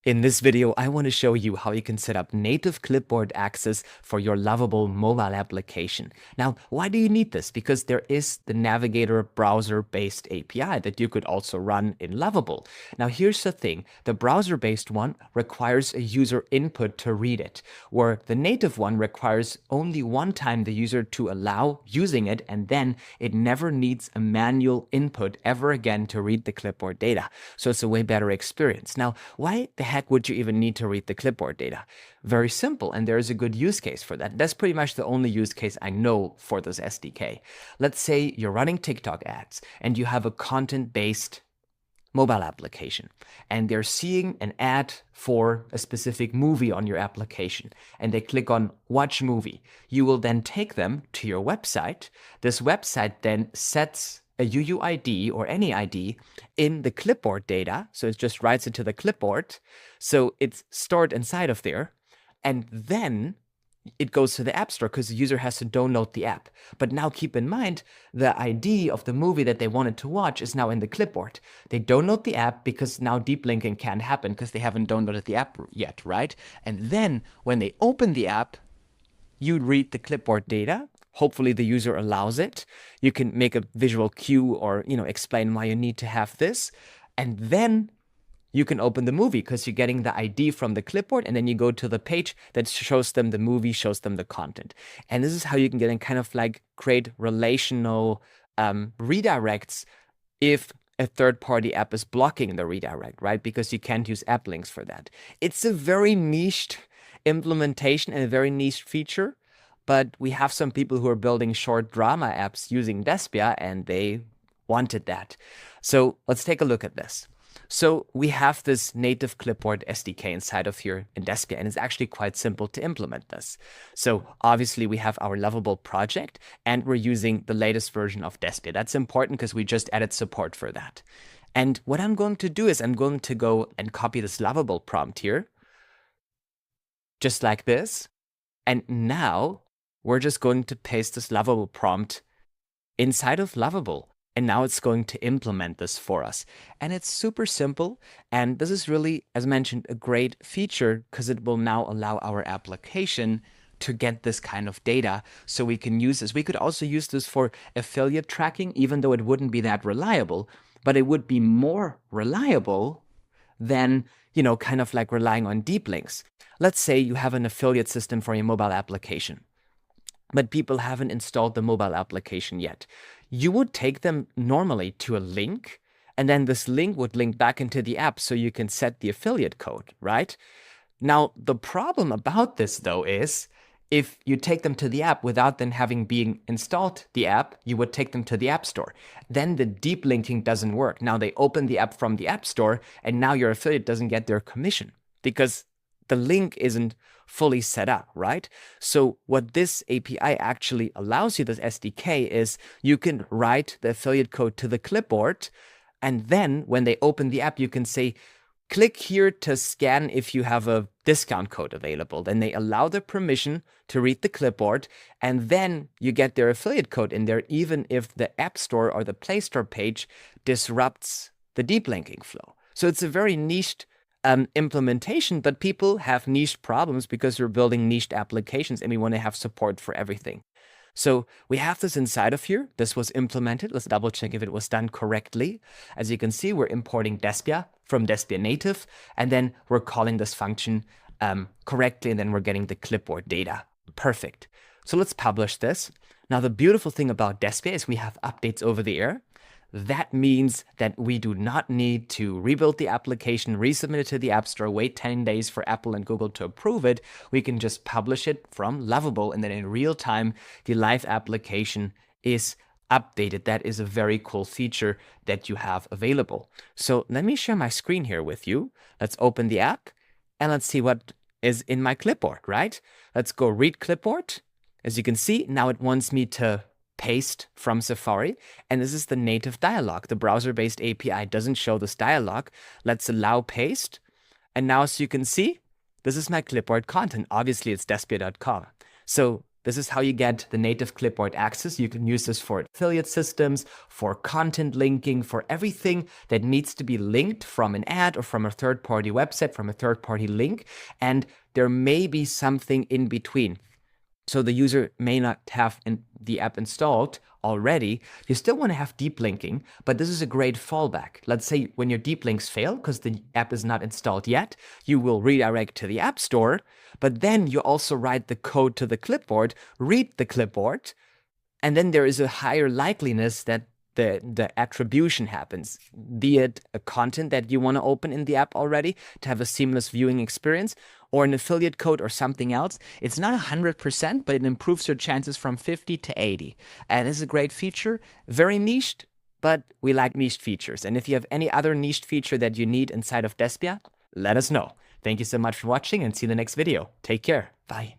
In this video, I want to show you how you can set up native clipboard access for your Lovable mobile application. Now, why do you need this? Because there is the Navigator browser-based API that you could also run in Lovable. Now, here's the thing. The browser-based one requires a user input to read it, where the native one requires only one time the user to allow using it, and then it never needs a manual input ever again to read the clipboard data. So it's a way better experience. Now, why the heck would you even need to read the clipboard data? Very simple, and there is a good use case for that. That's pretty much the only use case I know for this SDK. Let's say you're running TikTok ads and you have a content-based mobile application, and they're seeing an ad for a specific movie on your application, and they click on Watch Movie. You will then take them to your website. This website then sets a UUID or any ID in the clipboard data. So it just writes it to the clipboard. So it's stored inside of there. And then it goes to the App Store because the user has to download the app. But now keep in mind, the ID of the movie that they wanted to watch is now in the clipboard. They download the app because now deep linking can't happen because they haven't downloaded the app yet, right? And then when they open the app, you read the clipboard data. Hopefully the user allows it. You can make a visual cue or, explain why you need to have this. And then you can open the movie because you're getting the ID from the clipboard, and then you go to the page that shows them the movie, shows them the content. And this is how you can get in kind of like create relational redirects if a third-party app is blocking the redirect, right? Because you can't use app links for that. It's a very niched implementation and a very niche feature. But we have some people who are building short drama apps using Despia, and they wanted that. So let's take a look at this. So we have this native clipboard SDK inside of here in Despia, and it's actually quite simple to implement this. So obviously we have our Lovable project, and we're using the latest version of Despia. That's important because we just added support for that. And what I'm going to do is I'm going to go and copy this Lovable prompt here, just like this. And now we're just going to paste this Lovable prompt inside of Lovable. And now it's going to implement this for us. And it's super simple. And this is really, as mentioned, a great feature because it will now allow our application to get this kind of data so we can use this. We could also use this for affiliate tracking, even though it wouldn't be that reliable, but it would be more reliable than, kind of like relying on deep links. Let's say you have an affiliate system for your mobile application, but people haven't installed the mobile application yet. You would take them normally to a link, and then this link would link back into the app so you can set the affiliate code, right? Now, the problem about this, though, is if you take them to the app without then having been installed the app, you would take them to the App Store. Then the deep linking doesn't work. Now they open the app from the App Store, and now your affiliate doesn't get their commission because the link isn't fully set up, right? So what this API actually allows you, this SDK, is you can write the affiliate code to the clipboard, and then when they open the app, you can say, click here to scan if you have a discount code available. Then they allow the permission to read the clipboard, and then you get their affiliate code in there, even if the App Store or the Play Store page disrupts the deep linking flow. So it's a very niched implementation, but people have niche problems because we're building niched applications and we want to have support for everything. So we have this inside of here. This was implemented. Let's double check if it was done correctly. As you can see, we're importing Despia from Despia native, and then we're calling this function correctly, and then we're getting the clipboard data. Perfect. So let's publish this. Now, the beautiful thing about Despia is we have updates over the air. That means that we do not need to rebuild the application, resubmit it to the App Store, wait 10 days for Apple and Google to approve it. We can just publish it from Lovable, and then in real time, the live application is updated. That is a very cool feature that you have available. So let me share my screen here with you. Let's open the app, and let's see what is in my clipboard, right? Let's go read clipboard. As you can see, now it wants me to paste from Safari, and this is the native dialog. The browser-based API doesn't show this dialog. Let's allow paste, and now as you can see, this is my clipboard content. Obviously, it's Despia.com. So This is how you get the native clipboard access. You can use this for affiliate systems, for content linking, for everything that needs to be linked from an ad or from a third-party website, from a third-party link. And there may be something in between. So the user may not have the app installed already. You still want to have deep linking, but this is a great fallback. Let's say when your deep links fail because the app is not installed yet, you will redirect to the App Store, but then you also write the code to the clipboard, read the clipboard, and then there is a higher likeliness that the attribution happens, be it a content that you want to open in the app already to have a seamless viewing experience, or an affiliate code or something else. It's not 100%, but it improves your chances from 50 to 80. And it's a great feature, very niched, but we like niched features. And if you have any other niched feature that you need inside of Despia, let us know. Thank you so much for watching and see you in the next video. Take care. Bye.